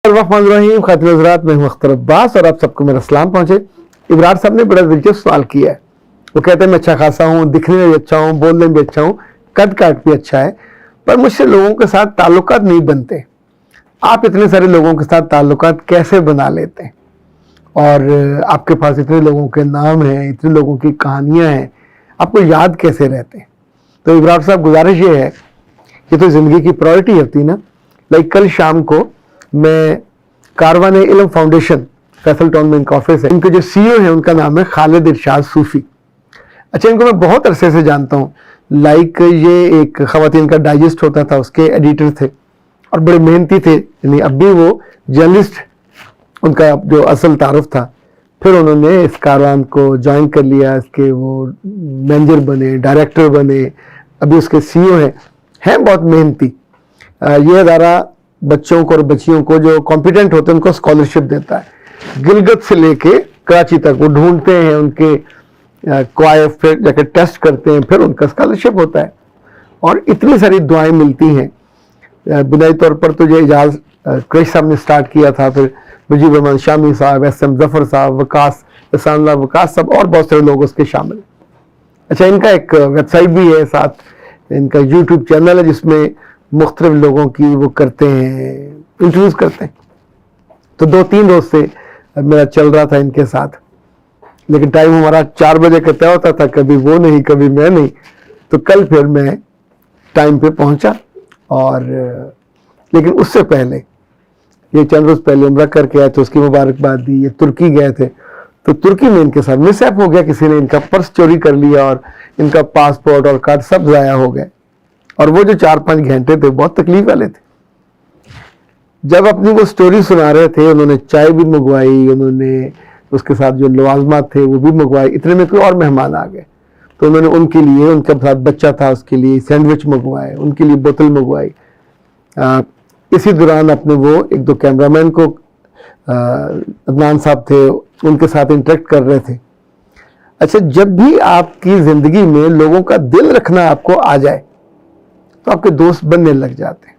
रहीम खातिन हज़रात, मैं हूं अख्तर अब्बास और आप सबको मेरा सलाम पहुंचे। इब्रार साहब ने बड़ा दिलचस्प सवाल किया है। वो कहते हैं मैं अच्छा खासा हूँ, दिखने में भी अच्छा हूँ, बोलने में भी अच्छा हूँ, कद काट भी अच्छा है, पर मुझसे लोगों के साथ ताल्लुकात नहीं बनते। आप इतने सारे लोगों के साथ ताल्लुकात कैसे बना लेते हैं? और आपके पास इतने लोगों के नाम हैं, इतने लोगों की कहानियाँ हैं, आपको याद कैसे रहते हैं? तो इब्रार साहब, गुजारिश ये है, ये तो ज़िंदगी की प्रायोरिटी होती है ना। लाइक कल शाम को मैं कारवान इल्म फाउंडेशन, फैसल टाउन में इनका ऑफिस है, इनके जो सीईओ हैं उनका नाम है खालिद इरशाद सूफी। अच्छा, इनको मैं बहुत अरसे से जानता हूँ। लाइक ये एक ख़वातीन का डाइजेस्ट होता था, उसके एडिटर थे और बड़े मेहनती थे। यानी अब भी वो जर्नलिस्ट उनका जो असल तारुफ था। फिर उन्होंने इस कारवान को ज्वाइन कर लिया, इसके वो मैनेजर बने, डायरेक्टर बने, अभी उसके सीईओ हैं बहुत मेहनती। ये अदारा बच्चों को और बच्चियों को जो कॉम्पिटेंट होते हैं उनको स्कॉलरशिप देता है। गिलगित से लेके कराची तक वो ढूंढते हैं, उनके क्वाइफ फिर जाके टेस्ट करते हैं, फिर उनका स्कॉलरशिप होता है। और इतनी सारी दुआएं मिलती हैं। बुनियादी तौर पर तो ये एजाज क्रैश साहब ने स्टार्ट किया था, फिर मुजीब रहमान शामी साहब, SM जफर साहब, वकास एहसानुल्लाह वकास साहब और बहुत सारे लोग उसके शामिल। अच्छा, इनका एक वेबसाइट भी है, साथ इनका यूट्यूब चैनल है जिसमें मुख्तलिफ लोगों की वो करते हैं, इंटरव्यूज करते हैं। तो 2-3 रोज से मेरा चल रहा था इनके साथ, लेकिन टाइम हमारा 4 बजे का तय होता था, कभी वो नहीं कभी मैं नहीं। तो कल फिर मैं टाइम पे पहुंचा। और लेकिन उससे पहले, ये चंद रोज पहले उम्रा करके आए थे, उसकी मुबारकबाद दी। ये तुर्की गए थे, तो तुर्की में इनके साथ मिसहैप हो गया, किसी ने इनका पर्स चोरी कर लिया और इनका पासपोर्ट और कार्ड सब ज़ाया हो गए। और वो जो 4-5 घंटे थे बहुत तकलीफ वाले थे। जब अपनी वो स्टोरी सुना रहे थे, उन्होंने चाय भी मंगवाई, उन्होंने उसके साथ जो लवाजमात थे वो भी मंगवाए। इतने में कोई और मेहमान आ गए, तो उन्होंने उनके लिए, उनके साथ बच्चा था उसके लिए सैंडविच मंगवाए, उनके लिए बोतल मंगवाई। इसी दौरान अपने वो 1-2 कैमरामैन को, अदनान साहब थे, उनके साथ इंटरेक्ट कर रहे थे। अच्छा, जब भी आपकी ज़िंदगी में लोगों का दिल रखना आपको आ जाए तो आपके दोस्त बनने लग जाते हैं।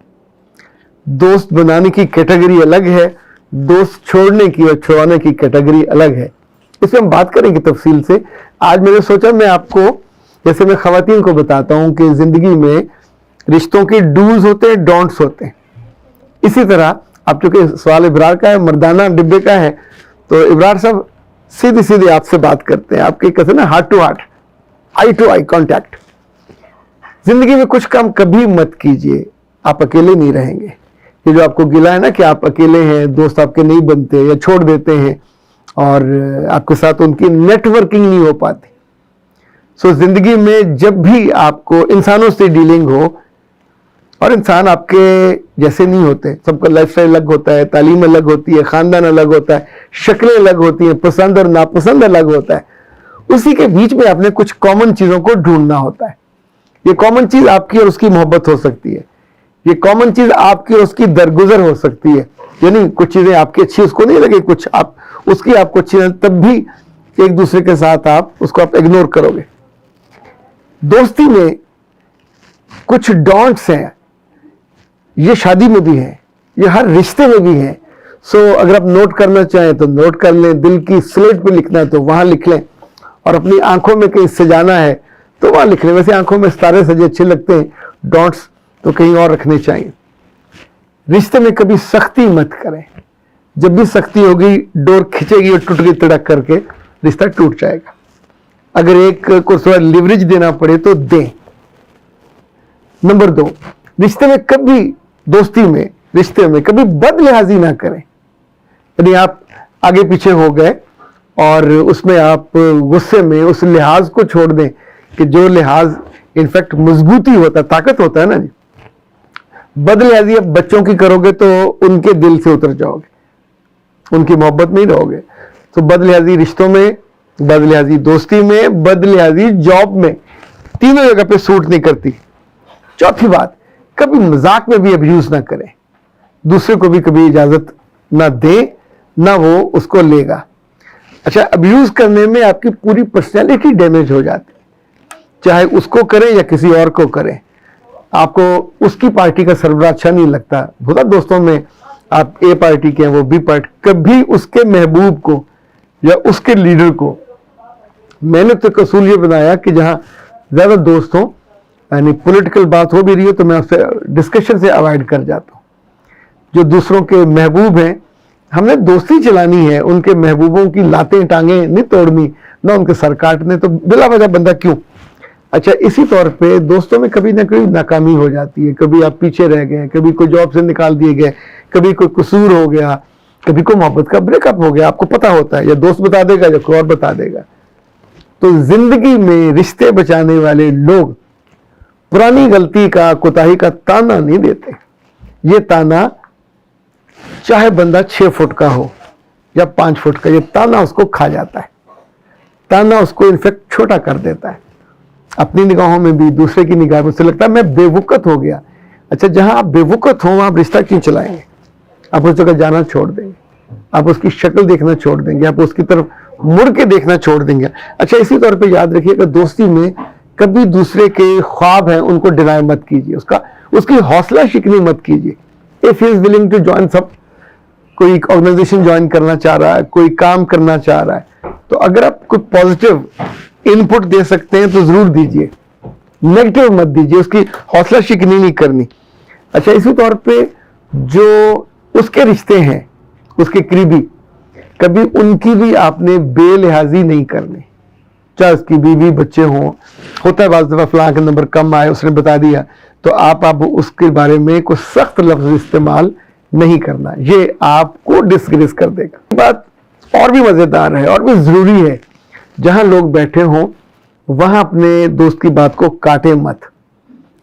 दोस्त बनाने की कैटेगरी अलग है, दोस्त छोड़ने की और छुड़ाने की कैटेगरी अलग है। इसमें हम बात करेंगे तफसील से। आज मैंने सोचा मैं आपको, जैसे मैं ख़वातीन को बताता हूँ कि ज़िंदगी में रिश्तों के डूज होते हैं, डोंट्स होते हैं, इसी तरह आप चूंकि सवाल इब्रार का है, मर्दाना डिब्बे का है, तो इब्रार साहब सीधी सीधी आपसे बात करते हैं। आपके कहते हैं ना, heart to heart, eye to eye contact. जिंदगी में कुछ काम कभी मत कीजिए, आप अकेले नहीं रहेंगे। ये जो आपको गिला है ना कि आप अकेले हैं, दोस्त आपके नहीं बनते या छोड़ देते हैं और आपके साथ उनकी नेटवर्किंग नहीं हो पाती। सो जिंदगी में जब भी आपको इंसानों से डीलिंग हो, और इंसान आपके जैसे नहीं होते, सबका लाइफस्टाइल अलग होता है, तालीम अलग होती है, खानदान अलग होता है, शक्लें अलग होती हैं, पसंद और नापसंद अलग होता है। उसी के बीच में आपने कुछ कॉमन चीज़ों को ढूंढना होता है। ये कॉमन चीज़ आपकी और उसकी मोहब्बत हो सकती है, ये कॉमन चीज़ आपकी और उसकी दरगुजर हो सकती है। यानी कुछ चीज़ें आपकी अच्छी उसको नहीं लगे, कुछ आप उसकी आपको अच्छी, तब भी एक दूसरे के साथ आप उसको आप इग्नोर करोगे। दोस्ती में कुछ डोंट्स हैं, ये शादी में भी है, ये हर रिश्ते में भी है। सो अगर आप नोट करना चाहें तो नोट कर लें, दिल की स्लेट पे लिखना है तो वहां लिख लें, और अपनी आंखों में कहीं सजाना है तो वहां लिख लें। वैसे आंखों में सितारे सजे अच्छे लगते हैं, डॉट्स तो कहीं और रखने चाहिए। रिश्ते में कभी सख्ती मत करें, जब भी सख्ती होगी डोर खिंचेगी और टूट गई तड़क करके रिश्ता टूट जाएगा। अगर एक को थोड़ा लिवरेज देना पड़े तो दें। नंबर 2, रिश्ते में कभी, दोस्ती में, रिश्ते में कभी बदलिहाजी ना करें। यदि आप आगे पीछे हो गए और उसमें आप गुस्से में उस लिहाज को छोड़ दें कि जो लिहाज इनफैक्ट मजबूती होता है, ताकत होता है ना जी। बदलिहाजी अब बच्चों की करोगे तो उनके दिल से उतर जाओगे, उनकी मोहब्बत में ही रहोगे। तो बदलिहाजी रिश्तों में, बदलिहाजी दोस्ती में, बदलिहाजी जॉब में, तीनों जगह पे सूट नहीं करती। चौथी बात, कभी मजाक में भी अब्यूज ना करें, दूसरे को भी कभी इजाजत ना दे, ना वो उसको लेगा। अच्छा, अब्यूज करने में आपकी पूरी पर्सनैलिटी डैमेज हो जाती है, चाहे उसको करें या किसी और को करें। आपको उसकी पार्टी का सरबराह अच्छा नहीं लगता। बहुत दोस्तों में آپ اے پارٹی کے ہیں وہ بی پارٹی، کبھی اس کے محبوب کو یا اس کے لیڈر کو میں نے تو اصول یہ بنایا کہ جہاں زیادہ دوست ہوں، یعنی پولیٹیکل بات ہو بھی رہی ہے تو میں اس سے ڈسکشن سے اوائڈ کر جاتا ہوں. جو دوسروں کے محبوب ہیں ہم نے دوستی چلانی ہے، ان کے محبوبوں کی لاتیں ٹانگیں نہیں توڑنی، نہ ان کے سر کاٹنے، تو بلا وجہ بندہ کیوں. اچھا اسی طور پہ دوستوں میں کبھی نہ کبھی ناکامی ہو جاتی ہے، کبھی آپ پیچھے رہ گئے، کبھی کوئی جاب سے نکال دیے گئے، کبھی کوئی قصور ہو گیا، کبھی کوئی محبت کا بریک اپ ہو گیا، آپ کو پتا ہوتا ہے، یا دوست بتا دے گا یا کوئی اور بتا دے گا. تو زندگی میں رشتے بچانے والے لوگ پرانی غلطی کا، کوتاہی کا تانا نہیں دیتے. یہ تانا چاہے بندہ 6 فٹ کا ہو یا 5 فٹ کا، یہ تانا اس کو کھا جاتا ہے. تانا اس کو انفیکٹ چھوٹا کر دیتا ہے، اپنی نگاہوں میں بھی، دوسرے کی نگاہ میں. اس سے لگتا ہے میں بے وقت ہو گیا. اچھا جہاں آپ بے وقت ہوں آپ رشتہ کیوں چلائیں گے؟ آپ اس جگہ جانا چھوڑ دیں گے، آپ اس کی شکل دیکھنا چھوڑ دیں گے، آپ اس کی طرف مڑ کے دیکھنا چھوڑ دیں گے. اچھا اسی طور پہ یاد رکھیے کہ دوستی میں کبھی دوسرے کے خواب ہیں ان کو ڈینائی مت کیجیے، اس کی حوصلہ شکنی مت کیجیے. if he is willing to join کوئی آرگنائزیشن جوائن کرنا چاہ رہا ہے، کوئی کام کرنا چاہ رہا ہے، تو اگر آپ کوئی پازیٹیو ان پٹ دے سکتے ہیں تو ضرور دیجیے، نیگیٹو مت دیجیے، اس کی حوصلہ شکنی نہیں کرنی. اچھا اسی طور پہ جو اس کے رشتے ہیں، اس کے قریبی، کبھی ان کی بھی آپ نے بے لحاظی نہیں کرنی. چاہے اس کی بیوی بچے ہوں، ہوتا ہے بعض دفعہ فلاں کے نمبر کم آئے اس نے بتا دیا، تو آپ اس کے بارے میں کوئی سخت لفظ استعمال نہیں کرنا، یہ آپ کو ڈسگریس کر دے گا. بات اور بھی مزیدار ہے اور بھی ضروری ہے، جہاں لوگ بیٹھے ہوں وہاں اپنے دوست کی بات کو کاٹے مت،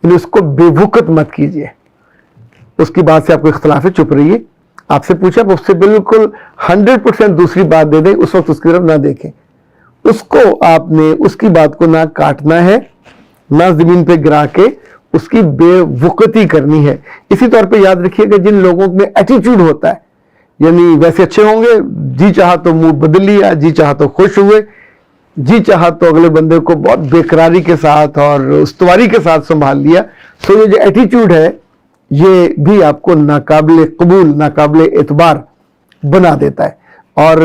یعنی اس کو بے وقت مت کیجیے. اس کی بات سے آپ کو اختلاف ہے، چپ رہیے. آپ سے پوچھا اس سے بالکل 100% دوسری بات دے دیں، اس وقت اس کی طرف نہ دیکھیں. اس کو آپ نے اس کی بات کو نہ کاٹنا ہے، نہ زمین پہ گرا کے اس کی بے وقتی کرنی ہے. اسی طور پہ یاد رکھیے کہ جن لوگوں میں ایٹیٹیوڈ ہوتا ہے، یعنی ویسے اچھے ہوں گے، جی چاہا تو منہ بدل لیا، جی چاہا تو خوش ہوئے، جی چاہا تو اگلے بندے کو بہت بےقراری کے ساتھ اور استواری کے ساتھ سنبھال لیا. سو یہ جو ایٹیٹیوڈ ہے یہ بھی آپ کو ناقابل قبول، ناقابل اعتبار بنا دیتا ہے. اور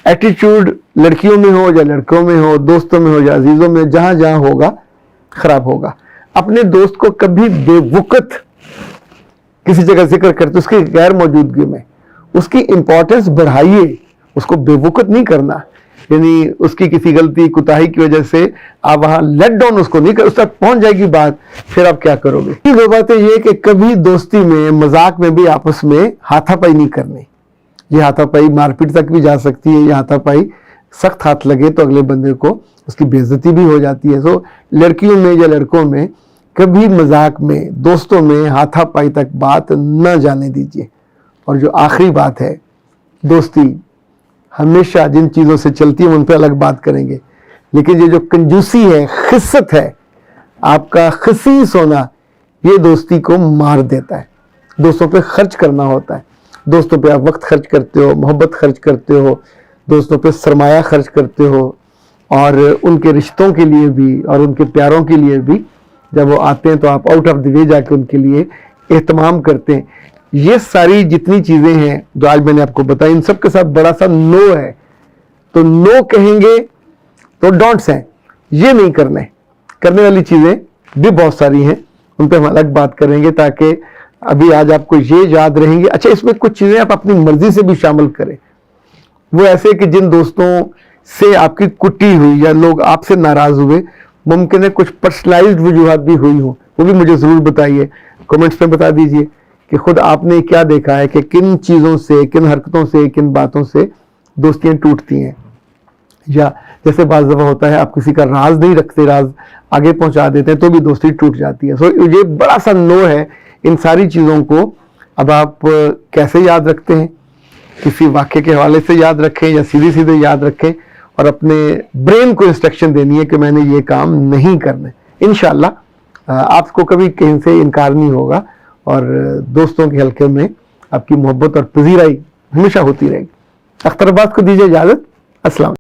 ایٹیٹیوڈ لڑکیوں میں ہو یا لڑکوں میں ہو، دوستوں میں ہو یا عزیزوں میں، جہاں جہاں ہوگا خراب ہوگا. اپنے دوست کو کبھی بے وقت کسی جگہ ذکر کرتے اس کی غیر موجودگی میں اس کی امپورٹنس بڑھائیے، اس کو بے وقت نہیں کرنا. یعنی اس کی کسی غلطی کوتاہی کی وجہ سے آپ وہاں لیٹ ڈاؤن اس کو نہیں کر، اس تک پہنچ جائے گی بات، پھر آپ کیا کرو گے. دو باتیں یہ کہ کبھی دوستی میں، مذاق میں بھی آپس میں ہاتھا پائی نہیں کرنی. یہ ہاتھا پائی مار پیٹ تک بھی جا سکتی ہے، یہ ہاتھا پائی سخت ہاتھ لگے تو اگلے بندے کو اس کی بے عزتی بھی ہو جاتی ہے. سو لڑکیوں میں یا لڑکوں میں کبھی مذاق میں، دوستوں میں ہاتھا پائی تک بات نہ جانے دیجیے. اور جو آخری بات ہے، دوستی ہمیشہ جن چیزوں سے چلتی ہے ان پہ الگ بات کریں گے، لیکن یہ جو کنجوسی ہے، خست ہے، آپ کا خسیس ہونا، یہ دوستی کو مار دیتا ہے. دوستوں پہ خرچ کرنا ہوتا ہے، دوستوں پہ آپ وقت خرچ کرتے ہو، محبت خرچ کرتے ہو، دوستوں پہ سرمایہ خرچ کرتے ہو، اور ان کے رشتوں کے لیے بھی اور ان کے پیاروں کے لیے بھی جب وہ آتے ہیں تو آپ آؤٹ آف دی وے جا کے ان کے لیے اہتمام کرتے ہیں. یہ ساری جتنی چیزیں ہیں جو آج میں نے آپ کو بتائی، ان سب کے ساتھ بڑا سا نو ہے. تو نو کہیں گے تو ڈونٹس ہیں، یہ نہیں کرنے. کرنے والی چیزیں بھی بہت ساری ہیں، ان پہ ہم الگ بات کریں گے، تاکہ ابھی آج آپ کو یہ یاد رہیں گے. اچھا اس میں کچھ چیزیں آپ اپنی مرضی سے بھی شامل کریں. وہ ایسے کہ جن دوستوں سے آپ کی کٹی ہوئی یا لوگ آپ سے ناراض ہوئے، ممکن ہے کچھ پرسنلائزڈ وجوہات بھی ہوئی ہوں، وہ بھی مجھے ضرور بتائیے، کمنٹس میں بتا دیجئے کہ خود آپ نے کیا دیکھا ہے کہ کن چیزوں سے، کن حرکتوں سے، کن باتوں سے دوستیاں ٹوٹتی ہیں. یا جیسے بعض دفعہ ہوتا ہے آپ کسی کا راز نہیں رکھتے، راز آگے پہنچا دیتے ہیں تو بھی دوستی ٹوٹ جاتی ہے. سو یہ بڑا سا نو ہے. ان ساری چیزوں کو اب آپ کیسے یاد رکھتے ہیں؟ کسی واقعے کے حوالے سے یاد رکھیں یا سیدھے سیدھے یاد رکھیں، اور اپنے برین کو انسٹرکشن دینی ہے کہ میں نے یہ کام نہیں کرنا. انشاءاللہ آپ کو کبھی کہیں سے انکار نہیں ہوگا، اور دوستوں کے حلقے میں آپ کی محبت اور پذیرائی ہمیشہ ہوتی رہے گی. اختر عباس کو دیجیے اجازت. السلام.